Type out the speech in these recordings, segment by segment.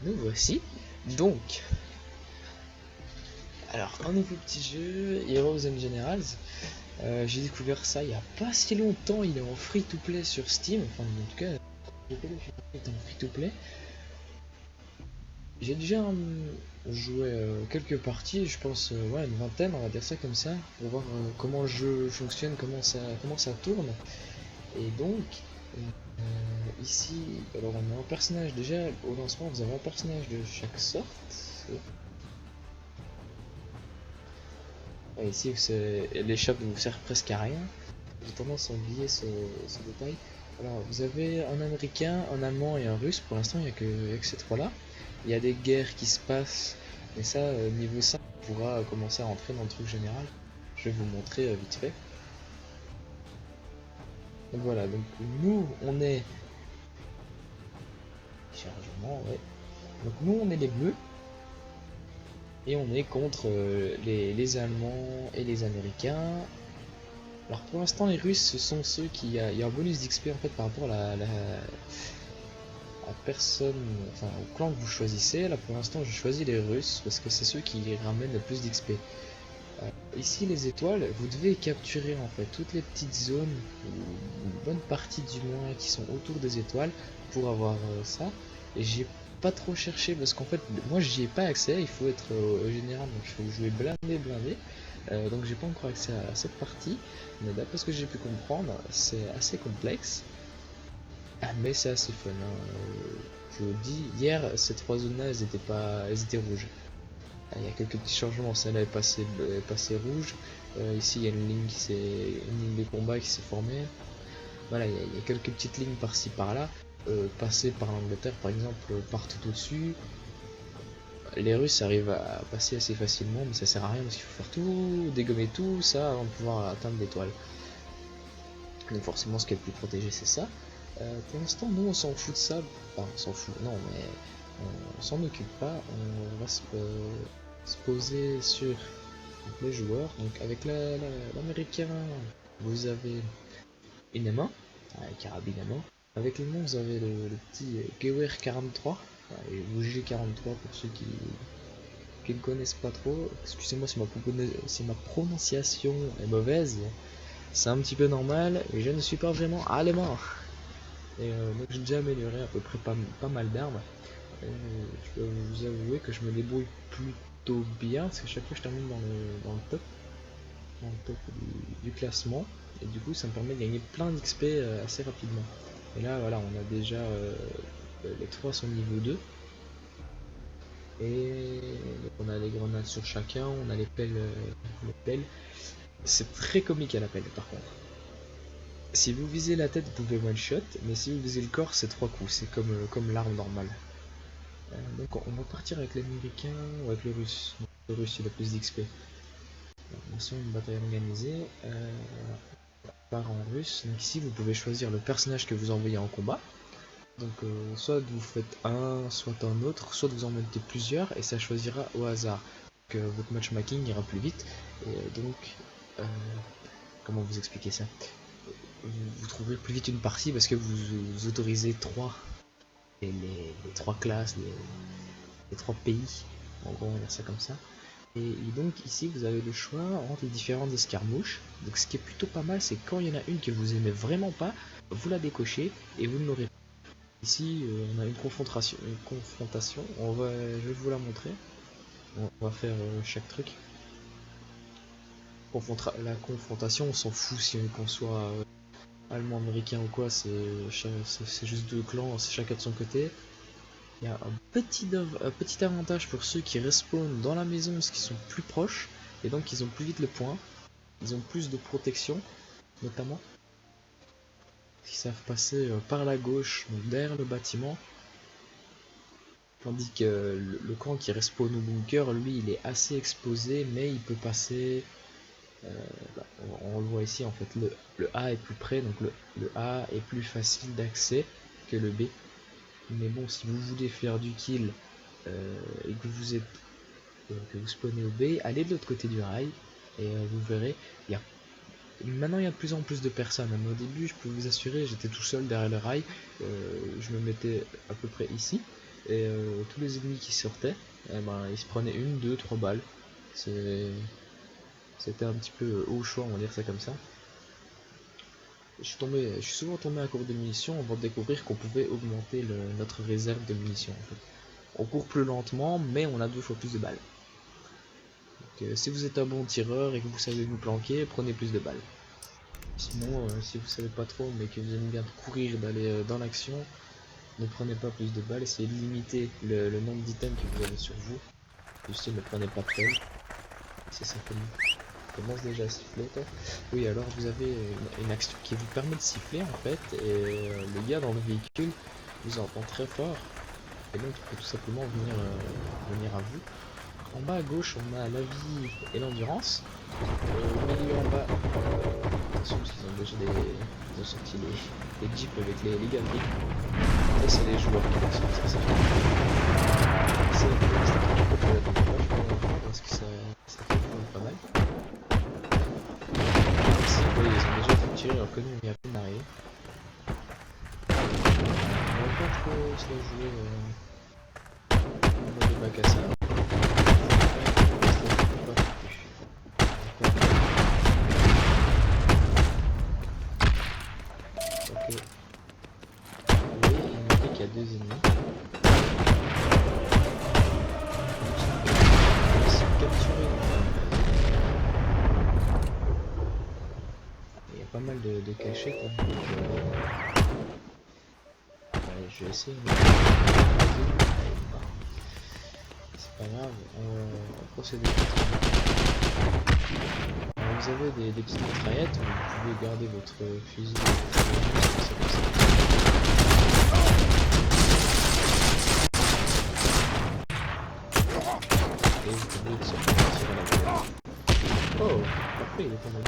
Nous voici donc. Alors, un nouveau petit jeu, Heroes and Generals. J'ai découvert ça il y a pas si longtemps. Il est en free to play sur Steam. Enfin, en tout cas, il est en free to play. J'ai déjà joué quelques parties, je pense ouais, une vingtaine, on va dire ça comme ça, pour voir comment le jeu fonctionne, comment ça tourne. Et donc, ici, alors on a un personnage, déjà au lancement vous avez un personnage de chaque sorte. Et ici, l'échoppe ne vous sert presque à rien. J'ai tendance à oublier ce détail. Alors, vous avez un américain, un allemand et un russe. Pour l'instant, il n'y a que ces trois-là. Il y a des guerres qui se passent, mais ça, niveau 5, on pourra commencer à rentrer dans le truc général. Je vais vous montrer vite fait. Donc voilà, donc nous, on est. Chargement, ouais. Donc nous, on est les bleus. Et on est contre les Allemands et les Américains. Alors pour l'instant les Russes ce sont ceux qui... Il y a un bonus d'XP en fait par rapport à la personne, enfin au clan que vous choisissez. Là pour l'instant je choisis les Russes parce que c'est ceux qui ramènent le plus d'XP. Ici les étoiles, vous devez capturer en fait toutes les petites zones, ou une bonne partie du moins qui sont autour des étoiles pour avoir ça. Et j'ai pas trop cherché parce qu'en fait moi j'y ai pas accès, il faut être au général donc il faut jouer blindé. Donc j'ai pas encore accès à cette partie, mais d'après ce que j'ai pu comprendre, c'est assez complexe, mais c'est assez fun. Je vous dis, hier ces trois zones-là, elles étaient rouges. Il y a quelques petits changements, celle-là est passée rouge. Ici il y a une ligne de combat qui s'est formée. Voilà, il y a quelques petites lignes par-ci par-là. Passer par l'Angleterre par exemple, par tout au-dessus. Les Russes arrivent à passer assez facilement, mais ça sert à rien parce qu'il faut faire tout, dégommer tout ça avant de pouvoir atteindre l'étoile. Donc forcément ce qui est le plus protégé c'est ça. Pour l'instant nous on s'en fout de ça, enfin on s'en fout, non mais on s'en occupe pas, on va se poser sur les joueurs. Donc avec l'américain vous avez une main, un carabine à main. Avec les noms vous avez le petit Gewehr 43, ou G43 pour ceux qui ne connaissent pas trop. Excusez-moi si ma prononciation est mauvaise, c'est un petit peu normal, et je ne suis pas vraiment allemand. Et donc j'ai déjà amélioré à peu près pas mal d'armes. Je peux vous avouer que je me débrouille plutôt bien, parce que chaque fois je termine dans le top du classement. Et du coup ça me permet de gagner plein d'XP assez rapidement. Et là voilà, on a déjà les trois sont niveau 2. Et on a les grenades sur chacun, on a les pelles. C'est très comique à la pelle par contre. Si vous visez la tête, vous pouvez one shot, mais si vous visez le corps, c'est 3 coups, c'est comme l'arme normale. Donc on va partir avec l'américain ou avec le russe. Donc, le russe il a plus d'XP. Attention, une bataille organisée. Part en russe. Donc ici vous pouvez choisir le personnage que vous envoyez en combat. Donc soit vous faites un, soit un autre, soit vous en mettez plusieurs et ça choisira au hasard. Donc votre matchmaking ira plus vite. Et donc, comment vous expliquer ça, vous trouverez plus vite une partie parce que vous autorisez les trois classes, les trois pays, en gros on va dire ça comme ça. Et donc ici vous avez le choix entre les différentes escarmouches. Donc ce qui est plutôt pas mal, c'est quand il y en a une que vous aimez vraiment pas, vous la décochez et vous ne l'aurez pas. Ici on a une confrontation, je vais vous la montrer. On va faire chaque truc. La confrontation, on s'en fout si qu'on soit allemand, américain ou quoi, c'est juste deux clans, c'est chacun de son côté. Il y a un petit avantage pour ceux qui respawnent dans la maison parce qu'ils sont plus proches et donc ils ont plus vite le point. Ils ont plus de protection, notamment. Ils savent passer par la gauche, donc derrière le bâtiment. Tandis que le camp qui respawn au bunker, lui, il est assez exposé, mais il peut passer. Bah, on le voit ici, en fait, le A est plus près, donc le A est plus facile d'accès que le B. Mais bon, si vous voulez faire du kill et que que vous spawnez au B, allez de l'autre côté du rail et vous verrez, maintenant il y a de plus en plus de personnes. Mais au début, je peux vous assurer, j'étais tout seul derrière le rail, je me mettais à peu près ici. Et tous les ennemis qui sortaient, eh ben, ils se prenaient une, deux, trois balles. C'était un petit peu au choix, on va dire ça comme ça. Je suis souvent tombé à court de munitions avant de découvrir qu'on pouvait augmenter notre réserve de munitions en fait. On court plus lentement, mais on a 2 fois plus de balles. Donc, si vous êtes un bon tireur et que vous savez vous planquer, prenez plus de balles. Sinon, si vous savez pas trop, mais que vous aimez bien courir, d'aller dans l'action, ne prenez pas plus de balles, essayez de limiter le nombre d'items que vous avez sur vous. Du style, ne prenez pas de pelle. C'est simplement. Commence déjà à siffler toi. Oui, alors vous avez une action qui vous permet de siffler en fait, et le gars dans le véhicule vous entend très fort, et donc il peut tout simplement venir à vous. En bas à gauche, on a la vie et l'endurance. Au milieu en bas, attention parce qu'ils ont déjà ils ont sorti les jeeps avec les galeries. Ça, c'est les joueurs qui vont sortir ça. C'est la première page parce que ça fait quand même pas mal. Ici, vous voyez, ils ont déjà capturé alors que nous, on y a peine d'arriver. On va pas trop se la jouer en mode bac à ça. Ok. Oui, il me dit qu'il y a 2 ennemis. Capturer. Il y a pas mal de cachettes. Hein, donc, allez, je vais essayer. C'est pas grave, on va procéder. Alors, vous avez des petites mitraillettes, vous pouvez garder votre fusil. Et vous pouvez sortir à la volée. Oh, parfait, il est tombé.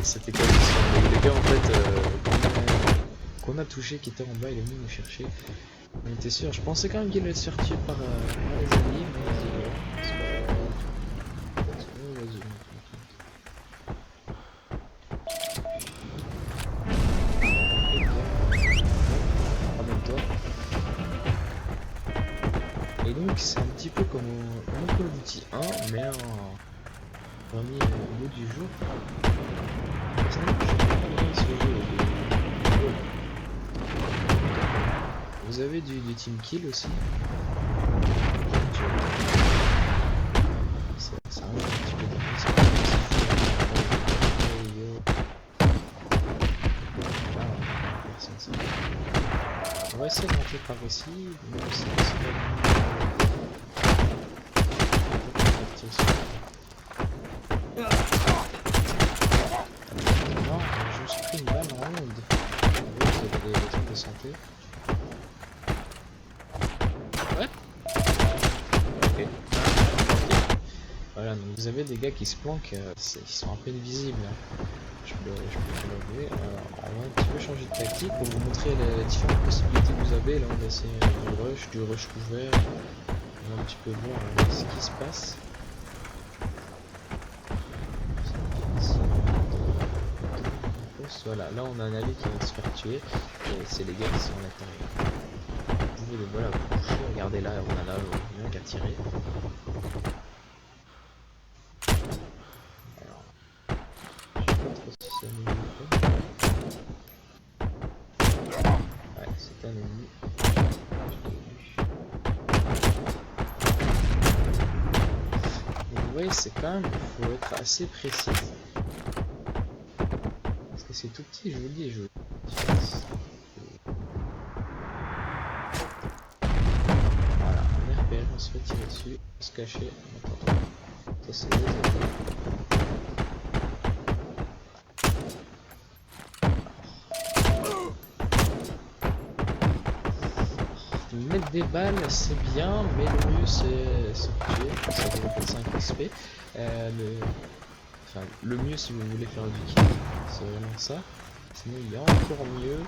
C'était quasi sûr. Les gars, en fait, qu'on a touché, qui était en bas, il est venu nous chercher. On était sûr, je pensais quand même qu'il allait se faire tuer par les alliés, mais c'est pas vas-y. Ramène-toi. Et donc, c'est un petit peu comme au Call of Duty 1, mais en premier mot du jour. Vous avez du team kill aussi. Ça arrive un petit peu difficile. On va essayer de rentrer par ici. Non, je me suis pris une balle en ronde. Vous avez des trucs de santé. Ouais. Ok. Voilà, donc vous avez des gars qui se planquent, ils sont un peu invisibles. Hein. Je peux l'avouer. On va un petit peu changer de tactique pour vous montrer les différentes possibilités que vous avez. Là, on essaie du rush couvert. On va un petit peu voir ce qui se passe. Voilà, là on a un allié qui va se faire tuer. Et c'est les gars qui sont à l'intérieur. Vous pouvez voilà, vous coucher, regardez là, on a là un qui a tiré. Alors, je sais pas trop si c'est un ennemi ou pas. Ouais, c'est un ennemi. Donc, vous voyez, c'est quand même, il faut être assez précis. Parce que c'est tout petit, je vous le dis, Voilà, on est repéré, on se fait tirer dessus, on se cacher, attends, ça c'est les attaques. Mettre des balles c'est bien, mais le mieux c'est se tuer, ça développe 5 XP. Le mieux si vous voulez faire du kill, c'est vraiment ça. Sinon il y a encore mieux,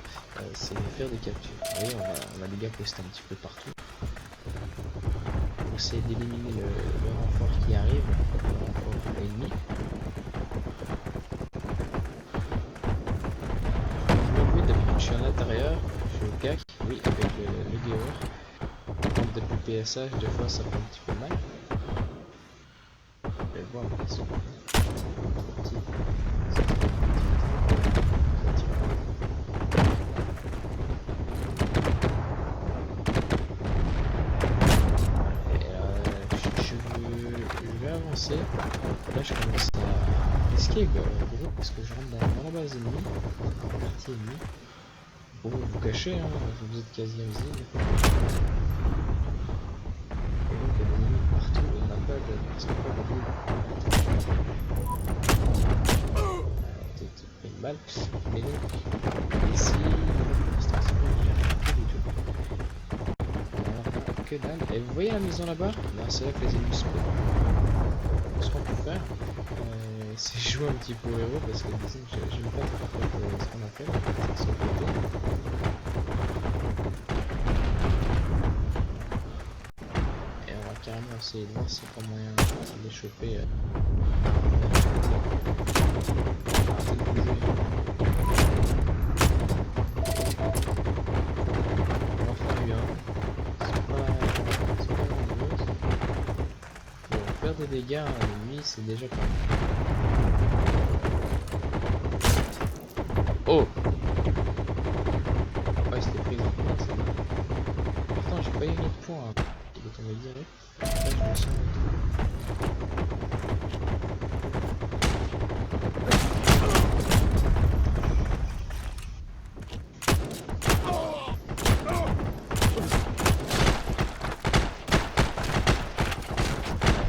c'est de faire des captures. Vous voyez, on a des gars postés un petit peu partout. On essaie d'éliminer le renfort qui arrive, le renfort ennemi. je suis à l'intérieur, je suis au CAC, oui, avec le gear. Depuis le PSH, des fois ça fait un petit peu mal. Je vais voir, mais ils sont petits. Je vais avancer. Là, je commence à risquer gros parce que je rentre dans la base ennemie, dans la partie ennemie. Bon, vous cachez, hein, vous êtes quasi invisible. Et donc, il y a des ennemis partout et on n'a pas de. Parce qu'on n'a pas de boule. Peut-être pris une balle. Mais donc, ici, pour l'instant, c'est pas bien du tout. Alors, que dalle. Et vous voyez la maison là-bas? C'est là que les ennemis se ce qu'on peut faire, c'est jouer un petit peu au héros parce que disons que j'aime pas trop ce qu'on a fait, c'est sauvegarder. Et on va carrément essayer de voir si pas moyen de les choper. On en fera eu un. C'est pas grandiose. Bon, faire des dégâts à l'ennemi, c'est déjà pas mal. Oh! Ouais, c'était pris en compte, c'est bon. Pourtant, j'ai pas eu un autre point. Hein. Il est tombé direct. Là, je me sens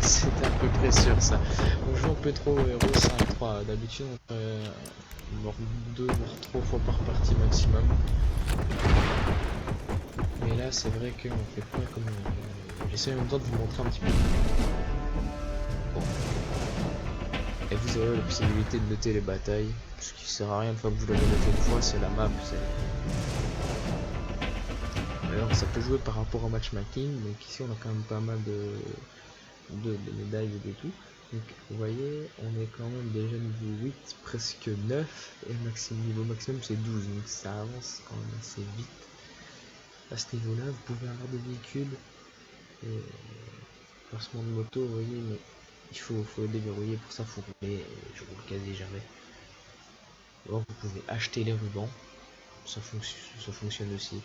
c'était à peu près sûr ça. On joue un peu trop au héros 5-3. D'habitude, on mort 2 voire 3 fois par partie maximum. Mais là, c'est vrai qu'on fait pas comme. J'essaie en même temps de vous montrer un petit peu. Bon. Et vous avez la possibilité de noter les batailles. Ce qui sert à rien une fois que vous l'avez noté une fois, c'est la map. Alors, ça peut jouer par rapport au matchmaking. Donc, ici, on a quand même pas mal de médailles et de tout. Donc vous voyez, on est quand même déjà niveau 8, presque 9, et le niveau maximum c'est 12, donc ça avance quand même assez vite. À ce niveau-là, vous pouvez avoir des véhicules, et placement de moto, vous voyez, mais il faut le déverrouiller, pour ça il faut rouler, et je roule quasi jamais. Alors vous pouvez acheter les rubans, ça fonctionne aussi.